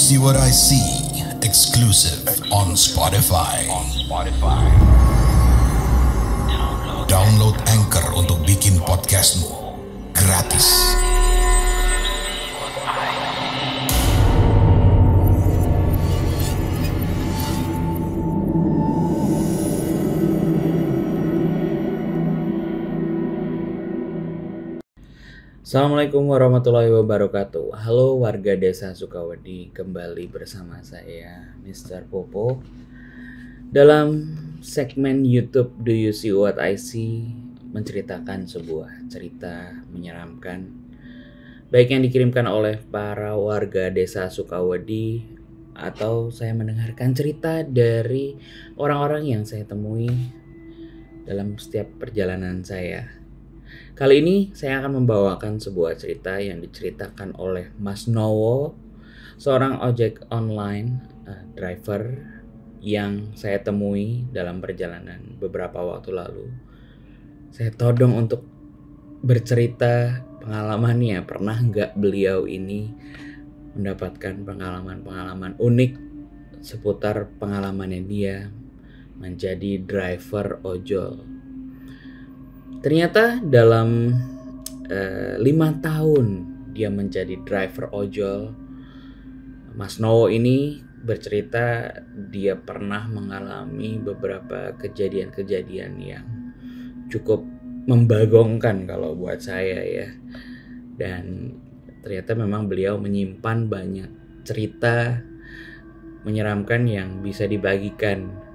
See What I See, exclusive on Spotify. Download Anchor untuk bikin podcastmu gratis. Assalamualaikum warahmatullahi wabarakatuh. Halo warga desa Sukawedi, kembali bersama saya Mr. Popo dalam segmen YouTube Do You See What I See, menceritakan sebuah cerita menyeramkan baik yang dikirimkan oleh para warga desa Sukawedi atau saya mendengarkan cerita dari orang-orang yang saya temui dalam setiap perjalanan saya. Kali ini saya akan membawakan sebuah cerita yang diceritakan oleh Mas Nowo, seorang ojek online driver yang saya temui dalam perjalanan beberapa waktu lalu. Saya todong untuk bercerita pengalamannya. Pernah nggak beliau ini mendapatkan pengalaman-pengalaman unik seputar pengalamannya dia menjadi driver ojol. Ternyata dalam 5 tahun dia menjadi driver ojol, Mas Nowo ini bercerita dia pernah mengalami beberapa kejadian-kejadian yang cukup membagongkan kalau buat saya ya. Dan ternyata memang beliau menyimpan banyak cerita menyeramkan yang bisa dibagikan.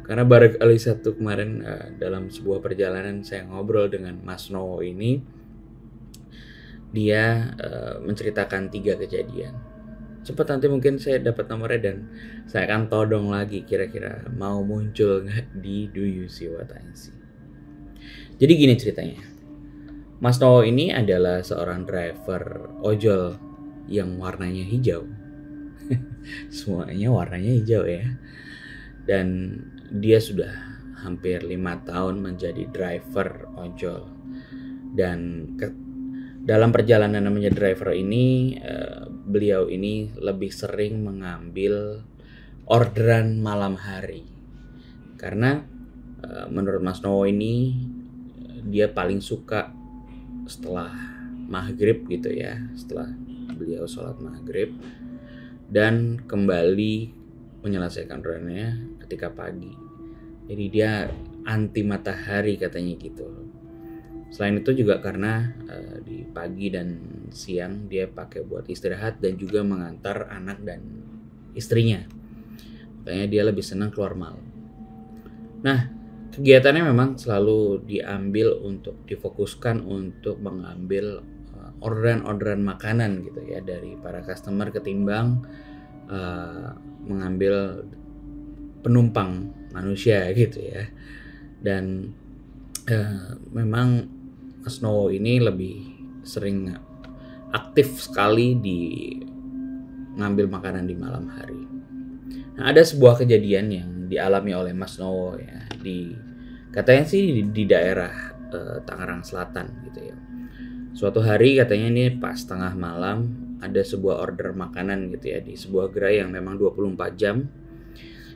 Karena barangkali satu kemarin dalam sebuah perjalanan saya ngobrol dengan Mas Nowo ini, dia menceritakan 3 kejadian. Cepat nanti mungkin saya dapat nomornya dan saya akan todong lagi kira-kira mau muncul nggak di Do You See What I See. Jadi gini ceritanya, Mas Nowo ini adalah seorang driver ojol yang warnanya hijau. Semuanya warnanya hijau ya. Dan dia sudah hampir 5 tahun menjadi driver ojol. Dan dalam perjalanan menjadi driver ini, beliau ini lebih sering mengambil orderan malam hari. Karena menurut Mas Nowo ini, dia paling suka setelah maghrib gitu ya, setelah beliau sholat maghrib dan kembali menyelesaikan orderannya ketika pagi. Jadi dia anti matahari katanya gitu. Selain itu juga karena di pagi dan siang dia pakai buat istirahat dan juga mengantar anak dan istrinya. Makanya dia lebih senang keluar malam. Nah, kegiatannya memang selalu diambil untuk difokuskan untuk mengambil orderan-orderan makanan gitu ya dari para customer ketimbang mengambil penumpang manusia gitu ya. Dan memang Mas Nowo ini lebih sering aktif sekali di ngambil makanan di malam hari. Nah, ada sebuah kejadian yang dialami oleh Mas Nowo ya, katanya sih di daerah Tangerang Selatan gitu ya. Suatu hari katanya ini pas tengah malam ada sebuah order makanan gitu ya di sebuah gerai yang memang 24 jam.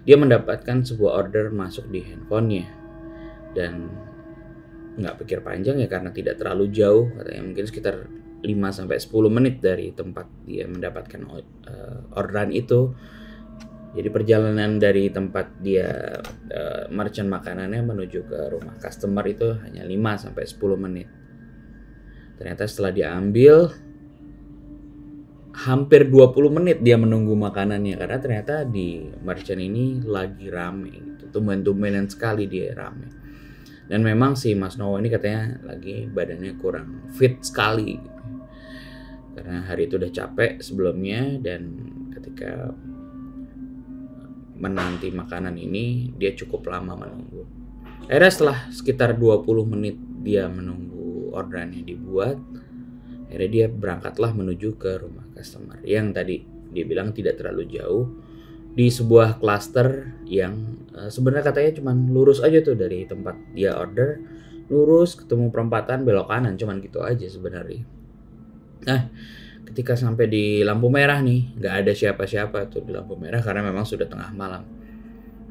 Dia mendapatkan sebuah order masuk di handphonenya dan nggak pikir panjang ya karena tidak terlalu jauh, katanya mungkin sekitar 5-10 menit dari tempat dia mendapatkan orderan itu. Jadi perjalanan dari tempat dia merchant makanannya menuju ke rumah customer itu hanya 5-10 menit. Ternyata setelah diambil hampir 20 menit dia menunggu makanannya karena ternyata di merchant ini lagi rame gitu. Tumben-tumbenan sekali dia rame. Dan memang si Mas Nowo ini katanya lagi badannya kurang fit sekali gitu. Karena hari itu udah capek sebelumnya dan ketika menanti makanan ini dia cukup lama menunggu. Akhirnya setelah sekitar 20 menit dia menunggu orderannya dibuat, akhirnya dia berangkatlah menuju ke rumah customer yang tadi dia bilang tidak terlalu jauh di sebuah klaster yang sebenarnya katanya cuma lurus aja tuh dari tempat dia order, lurus ketemu perempatan belok kanan, cuman gitu aja sebenarnya. Nah, ketika sampai di lampu merah nih, nggak ada siapa-siapa tuh di lampu merah karena memang sudah tengah malam.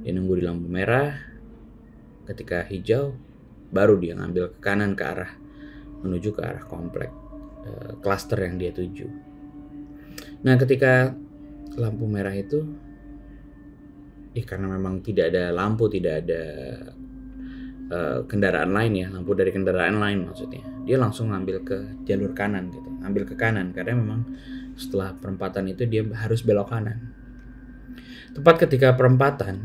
Dia nunggu di lampu merah, ketika hijau, baru dia ngambil ke kanan ke arah menuju ke arah komplek klaster yang dia tuju. Nah, ketika lampu merah itu, karena memang tidak ada lampu, tidak ada kendaraan lain ya, lampu dari kendaraan lain maksudnya, dia langsung ngambil ke jalur kanan gitu, ngambil ke kanan karena memang setelah perempatan itu dia harus belok kanan. Tepat ketika perempatan,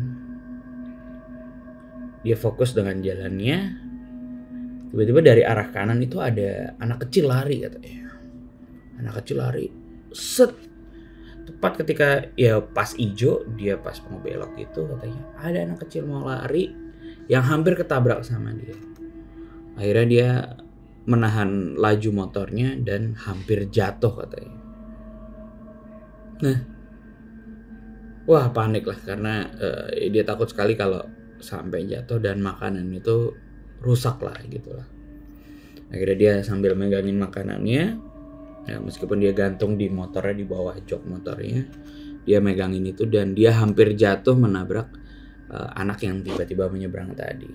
dia fokus dengan jalannya, tiba-tiba dari arah kanan itu ada anak kecil lari katanya. Anak kecil lari, set. Tepat ketika ya pas ijo, dia pas mau belok itu katanya ada anak kecil mau lari yang hampir ketabrak sama dia. Akhirnya dia menahan laju motornya dan hampir jatuh katanya. Nah, wah panik lah karena dia takut sekali kalau sampai jatuh dan makanan itu rusak lah gitu lah. Akhirnya dia sambil megangin makanannya, ya, meskipun dia gantung di motornya, di bawah jok motornya, dia megangin itu dan dia hampir jatuh menabrak anak yang tiba-tiba menyeberang tadi.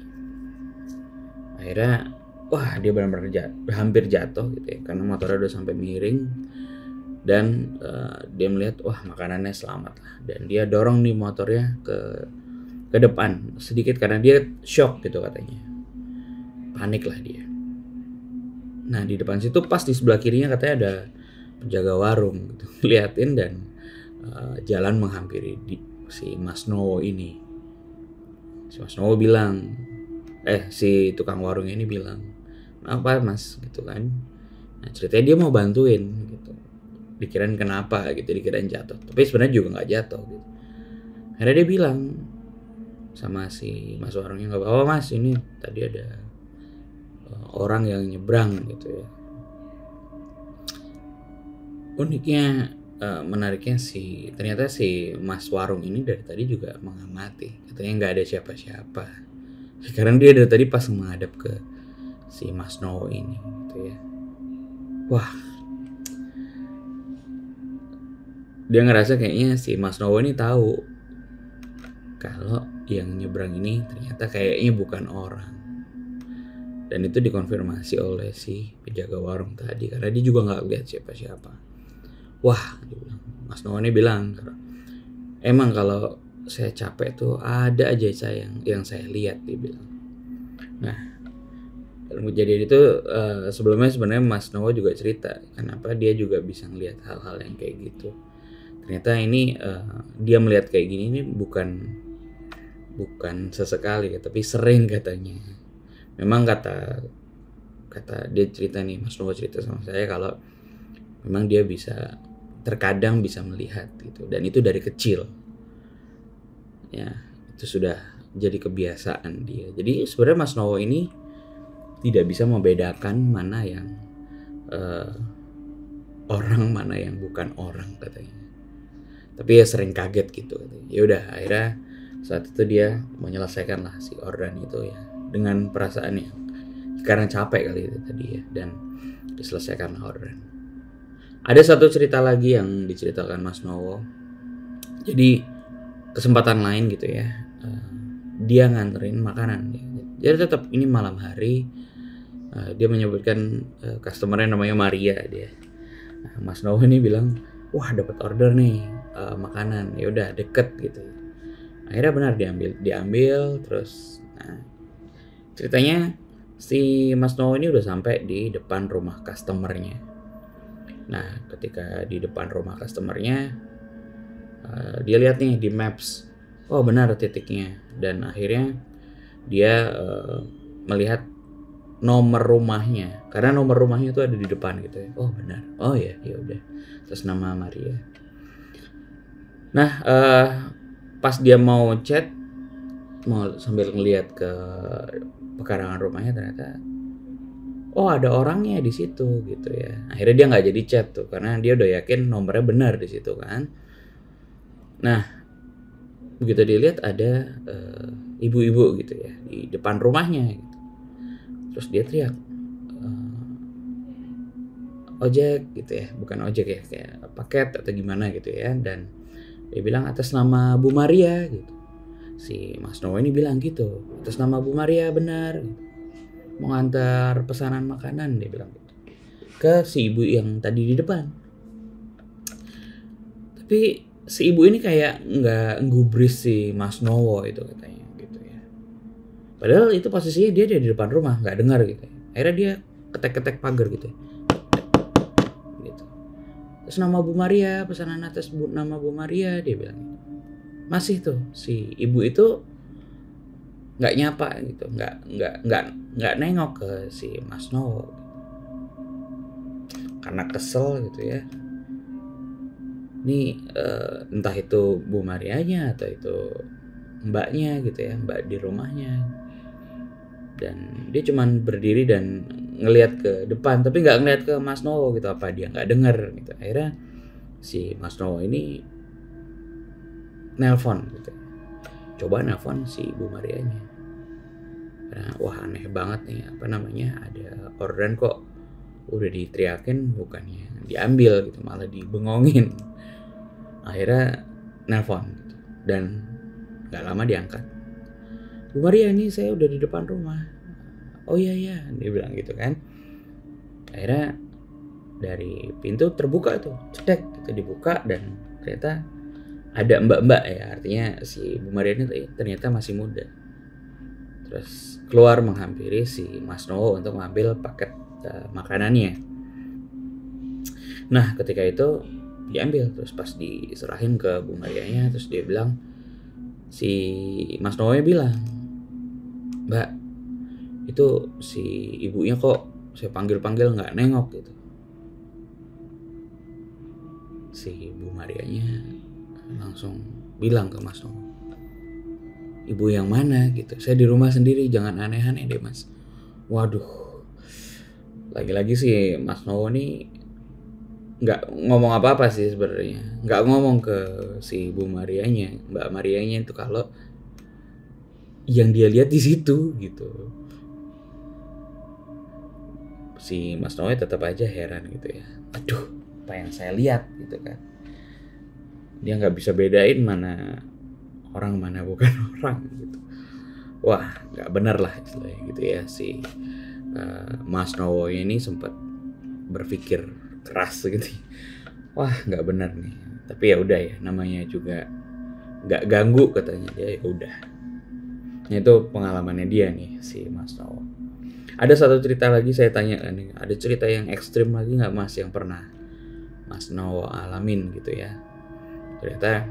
Akhirnya wah dia benar-benar hampir jatuh gitu ya, karena motornya udah sampai miring. Dan dia melihat wah makanannya selamat lah, dan dia dorong nih motornya ke depan sedikit karena dia shock gitu katanya, panik lah dia. Nah di depan situ pas di sebelah kirinya katanya ada penjaga warung gitu, liatin dan jalan menghampiri si Mas Nowo ini. Si Mas Nowo bilang, si tukang warung ini bilang, apa mas gitu kan. Nah ceritanya dia mau bantuin gitu, dikirain kenapa gitu, dikirain jatuh, tapi sebenarnya juga nggak jatuh gitu. Akhirnya dia bilang sama si mas warungnya, nggak apa-apa mas, ini tadi ada orang yang nyebrang gitu ya. Uniknya, menariknya ternyata si mas warung ini dari tadi juga mengamati, katanya nggak ada siapa-siapa. Sekarang dia dari tadi pas menghadap ke si Mas Nowo ini gitu ya. Wah, dia ngerasa kayaknya si Mas Nowo ini tahu kalau yang nyebrang ini ternyata kayaknya bukan orang. Dan itu dikonfirmasi oleh si penjaga warung tadi karena dia juga nggak lihat siapa-siapa. Wah, Mas Nowo ini bilang, emang kalau saya capek tuh ada aja saya yang saya lihat, dia bilang. Nah, dalam kejadian itu sebelumnya sebenarnya Mas Nowo juga cerita kenapa dia juga bisa ngelihat hal-hal yang kayak gitu. Ternyata ini dia melihat kayak gini ini bukan sesekali, tapi sering katanya. Memang kata dia cerita nih, Mas Nowo cerita sama saya kalau memang dia terkadang bisa melihat gitu, dan itu dari kecil. Ya, itu sudah jadi kebiasaan dia. Jadi sebenarnya Mas Nowo ini tidak bisa membedakan mana yang orang, mana yang bukan orang katanya. Tapi ya sering kaget gitu katanya. Ya udah, akhirnya saat itu dia menyelesaikan lah si ordan itu ya dengan perasaannya karena capek kali itu tadi ya, dan diselesaikan ordan. Ada satu cerita lagi yang diceritakan Mas Nowo. Jadi kesempatan lain gitu ya, dia nganterin makanan. Jadi tetap ini malam hari, dia menyebutkan customernya namanya Maria dia. Nah, Mas Nowo ini bilang, wah dapat order nih makanan, ya udah deket gitu. Akhirnya benar diambil terus. Nah, ceritanya si Mas Nowo ini udah sampai di depan rumah customernya. Nah ketika di depan rumah customernya, dia lihat nih di maps, oh benar titiknya, dan akhirnya dia melihat nomor rumahnya karena nomor rumahnya itu ada di depan gitu ya. Oh benar, oh ya udah, terus nama Maria. Nah pas dia mau chat, mau sambil ngelihat ke pekarangan rumahnya, ternyata oh ada orangnya di situ gitu ya. Akhirnya dia nggak jadi chat tuh karena dia udah yakin nomornya benar di situ kan. Nah begitu dilihat ada ibu-ibu gitu ya di depan rumahnya gitu. Terus dia teriak, ojek gitu ya, bukan ojek ya, kayak paket atau gimana gitu ya, dan dia bilang atas nama Bu Maria gitu. Si Mas Nowo ini bilang gitu, atas nama Bu Maria benar gitu. Mau ngantar pesanan makanan, dia bilang gitu ke si ibu yang tadi di depan. Tapi si ibu ini kayak nggak gubris si Mas Nowo itu katanya gitu ya. Padahal itu posisinya dia di depan rumah, nggak dengar gitu. Akhirnya dia ketek-ketek pagar gitu. Gitu. Terus nama Bu Maria, pesanan atas nama Bu Maria, dia bilang gitu. Masih tuh si ibu itu nggak nyapa gitu, nggak nengok ke si Mas Nowo karena kesel gitu ya. Ini entah itu Bu Marianya atau itu mbaknya gitu ya, mbak di rumahnya. Dan dia cuman berdiri dan ngelihat ke depan, tapi nggak ngelihat ke Mas Nowo gitu, apa dia nggak dengar gitu. Akhirnya si Mas Nowo ini nelpon gitu, coba nelpon si Bu Marianya. Karena wah aneh banget nih, apa namanya, ada orderan kok udah diteriakin bukannya diambil gitu, malah dibengongin. Akhirnya nelpon gitu, dan nggak lama diangkat. Bu Maria, ini saya udah di depan rumah. Oh iya dia bilang gitu kan. Akhirnya dari pintu terbuka tuh, cetek gitu, dibuka, dan ternyata ada mbak-mbak ya, artinya si Bu Maria ini ternyata masih muda. Terus keluar menghampiri si Mas Nowo untuk mengambil paket makanannya. Nah ketika itu diambil, terus pas diserahin ke Bu Marianya, terus dia bilang, si Mas Nowo bilang, Mbak, itu si ibunya kok saya panggil-panggil nggak nengok gitu. Si Bu Marianya langsung bilang ke Mas Nowo, ibu yang mana gitu, saya di rumah sendiri, jangan aneh-aneh deh Mas. Waduh, lagi-lagi sih Mas Nowo nih nggak ngomong apa-apa sih sebenarnya, nggak ngomong ke si Bu Marianya, Mbak Marianya itu, kalau yang dia lihat di situ gitu. Si Mas Noe tetap aja heran gitu ya, aduh apa yang saya lihat gitu kan. Dia nggak bisa bedain mana orang mana bukan orang gitu. Wah nggak benar lah istilahnya gitu ya. Si Mas Nowo ini sempat berpikir keras gitu. Wah nggak benar nih. Tapi ya udah ya, namanya juga nggak ganggu katanya dia, ya udah. Nah, itu pengalamannya dia nih si Mas Nowo. Ada satu cerita lagi saya tanya nih, ada cerita yang ekstrim lagi nggak Mas yang pernah Mas Nowo alamin gitu ya? Ternyata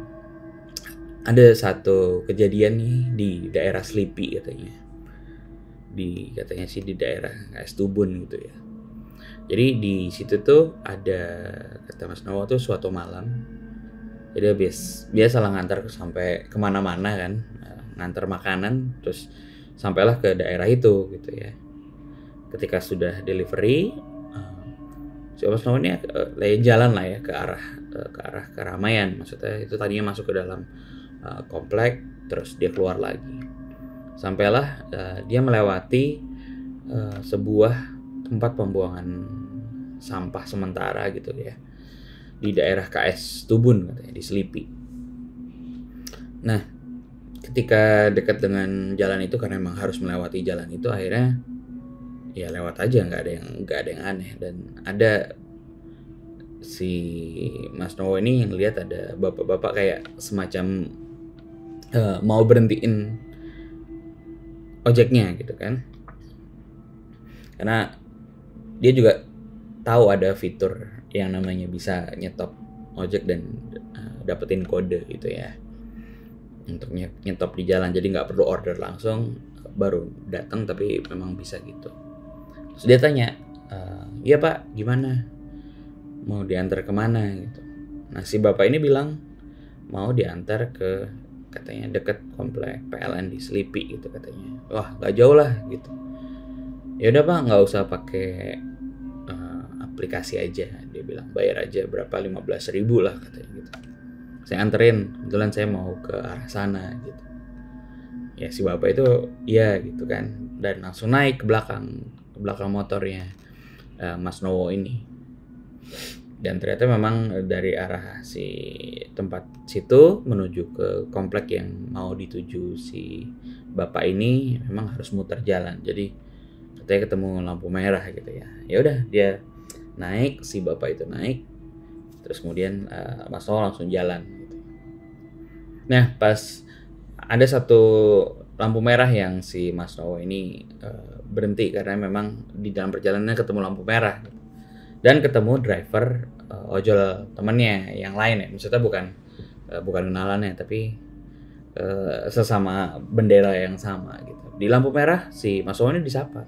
ada satu kejadian nih di daerah Selipi katanya. Katanya sih di daerah KS Tubun gitu ya. Jadi di situ tuh ada, kata Mas Nowo tuh suatu malam, jadi biasa lah ngantar sampai kemana-mana kan, ngantar makanan, terus sampailah ke daerah itu gitu ya. Ketika sudah delivery, si Mas Nowo ini jalan lah ya ke arah keramaian, maksudnya itu tadinya masuk ke dalam komplek, terus dia keluar lagi. Sampailah dia melewati sebuah tempat pembuangan sampah sementara gitu ya, di daerah KS Tubun katanya, di Selipi. Nah ketika dekat dengan jalan itu, karena memang harus melewati jalan itu, akhirnya ya lewat aja, nggak ada yang aneh. Dan ada si Mas Nowo ini yang lihat ada bapak-bapak kayak semacam mau berhentiin ojeknya gitu kan, karena dia juga tahu ada fitur yang namanya bisa nyetop ojek dan dapetin kode gitu ya untuk nyetop di jalan, jadi nggak perlu order langsung baru datang, tapi memang bisa gitu. Terus dia tanya, iya Pak, gimana, mau diantar kemana gitu. Nah si bapak ini bilang mau diantar ke, katanya deket komplek PLN di Selipi gitu katanya. Wah nggak jauh lah gitu. Ya udah Pak, nggak usah pakai aplikasi aja, dia bilang, bayar aja berapa, 15.000 lah katanya gitu. Saya anterin, kebetulan saya mau ke arah sana gitu. Ya si bapak itu iya gitu kan, dan langsung naik ke belakang motornya Mas Nowo ini. Dan ternyata memang dari arah si tempat situ menuju ke komplek yang mau dituju si bapak ini memang harus muter jalan. Jadi katanya ketemu lampu merah gitu ya. Ya udah dia naik, si bapak itu naik, terus kemudian Mas Nowo langsung jalan gitu. Nah pas ada satu lampu merah yang si Mas Nowo ini berhenti karena memang di dalam perjalanan ketemu lampu merah gitu. Dan ketemu driver ojol temennya yang lain ya, maksudnya bukan kenalannya tapi sesama bendera yang sama gitu. Di lampu merah si Mas Nowo ini disapa,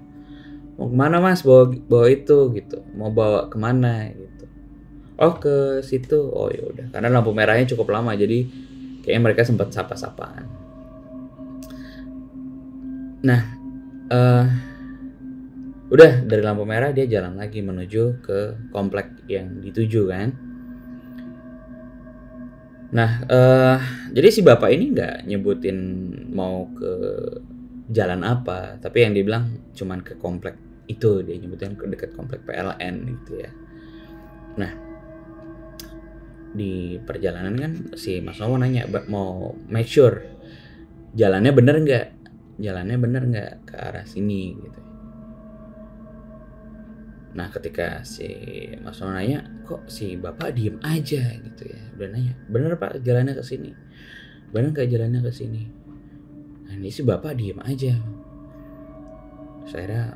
mau kemana Mas, bawa itu gitu, mau bawa kemana gitu. Oh ke situ. Oh ya udah, karena lampu merahnya cukup lama jadi kayaknya mereka sempat sapa-sapaan. Nah udah dari lampu merah dia jalan lagi menuju ke komplek yang dituju kan. Nah jadi si bapak ini nggak nyebutin mau ke jalan apa, tapi yang dibilang cuman ke komplek itu, dia nyebutin ke dekat komplek PLN gitu ya. Nah di perjalanan kan si Mas Nowo nanya mau make sure jalannya bener nggak ke arah sini gitu. Nah ketika si Mas Nowo nanya, kok si bapak diem aja gitu ya. Udah nanya, bener Pak jalannya ke sini? Bener nggak jalannya ke sini? Nah ini si bapak diem aja. Saya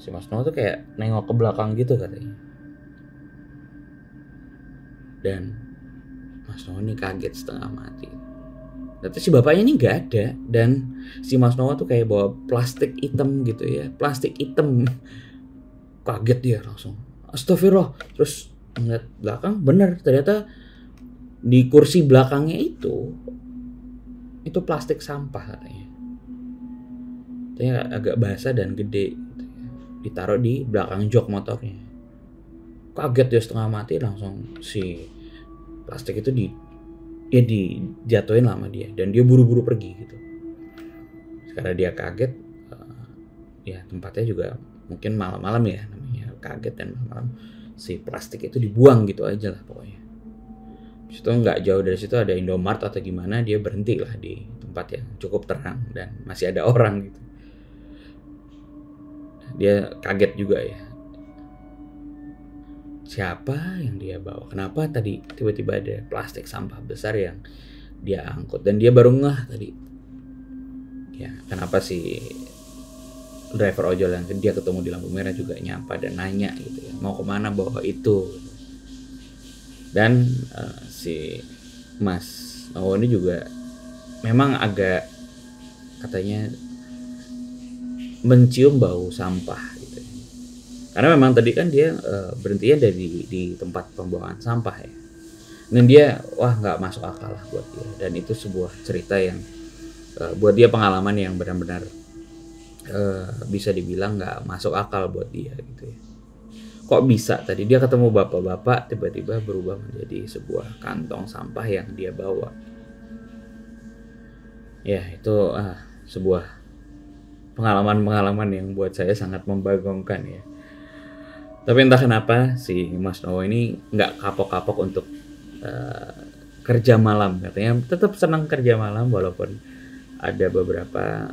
si Mas Nowo tuh kayak nengok ke belakang gitu katanya. Dan Mas Nowo ini kaget setengah mati. Ternyata si bapaknya ini nggak ada. Dan si Mas Nowo tuh kayak bawa plastik hitam gitu ya. Plastik hitam. Kaget dia langsung, astagfirullah. Terus ngeliat belakang, bener ternyata di kursi belakangnya itu plastik sampah katanya. Katanya agak basah dan gede gitu ya. Ditaruh di belakang jok motornya. Kaget dia setengah mati, langsung si plastik itu dijatuhin sama dia dan dia buru-buru pergi gitu. Karena dia kaget, ya tempatnya juga mungkin malam-malam ya, namanya kaget dan malam-malam, si plastik itu dibuang gitu aja lah pokoknya. Situ nggak jauh dari situ ada Indomart atau gimana, dia berhenti lah di tempat yang cukup terang dan masih ada orang gitu. Dia kaget juga ya, siapa yang dia bawa, kenapa tadi tiba-tiba ada plastik sampah besar yang dia angkut. Dan dia baru ngeh tadi ya, kenapa si driver ojol yang dia ketemu di lampu merah juga nyapa dan nanya gitu ya, mau kemana bawa itu. Dan si Mas Nowo ini juga memang agak katanya mencium bau sampah gitu ya. Karena memang tadi kan dia berhentinya di tempat pembuangan sampah ya. Dan dia nggak masuk akal lah buat dia. Dan itu sebuah cerita yang buat dia pengalaman yang benar-benar bisa dibilang nggak masuk akal buat dia gitu ya. Kok bisa tadi dia ketemu bapak-bapak tiba-tiba berubah menjadi sebuah kantong sampah yang dia bawa. Ya itu sebuah pengalaman-pengalaman yang buat saya sangat membagongkan ya. Tapi entah kenapa si Mas Nowo ini nggak kapok-kapok untuk kerja malam. Katanya tetap senang kerja malam walaupun ada beberapa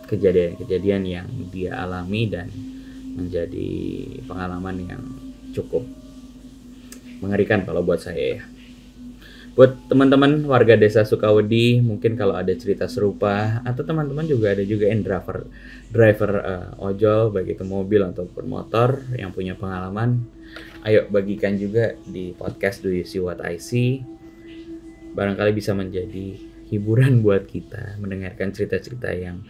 kejadian-kejadian yang dia alami dan menjadi pengalaman yang cukup mengerikan kalau buat saya ya. Buat teman-teman warga desa Sukawedi, mungkin kalau ada cerita serupa atau teman-teman juga ada juga yang driver ojol baik itu mobil ataupun motor yang punya pengalaman, ayo bagikan juga di podcast Do You See What I See. Barangkali bisa menjadi hiburan buat kita mendengarkan cerita-cerita yang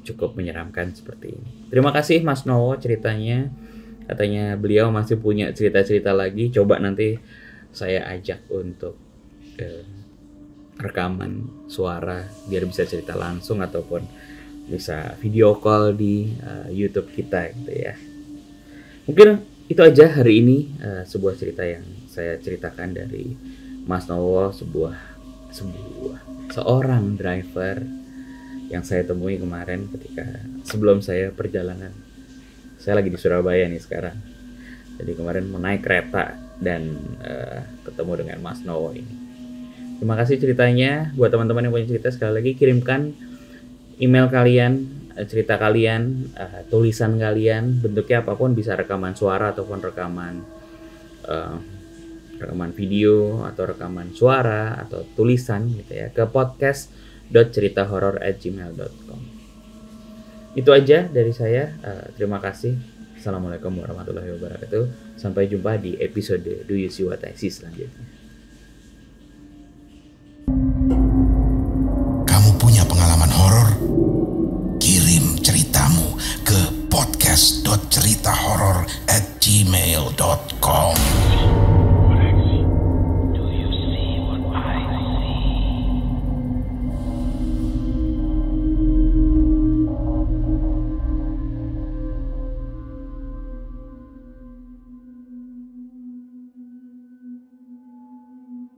cukup menyeramkan seperti ini. Terima kasih Mas Nowo ceritanya. Katanya beliau masih punya cerita-cerita lagi. Coba nanti saya ajak untuk rekaman suara biar bisa cerita langsung ataupun bisa video call di YouTube kita gitu ya. Mungkin itu aja hari ini sebuah cerita yang saya ceritakan dari Mas Nowo, seorang driver yang saya temui kemarin ketika sebelum saya perjalanan Saya lagi di Surabaya nih sekarang. Jadi kemarin mau naik kereta dan ketemu dengan Mas Nowo ini. Terima kasih ceritanya. Buat teman-teman yang punya cerita, sekali lagi kirimkan email kalian, cerita kalian, tulisan kalian, bentuknya apapun, bisa rekaman suara ataupun rekaman video atau rekaman suara atau tulisan gitu ya, ke podcast.ceritahoror@gmail.com. Itu aja dari saya. Terima kasih. Assalamualaikum warahmatullahi wabarakatuh. Sampai jumpa di episode Do You See What I See selanjutnya. Kamu punya pengalaman horor? Kirim ceritamu ke podcast.ceritahoror@gmail.com.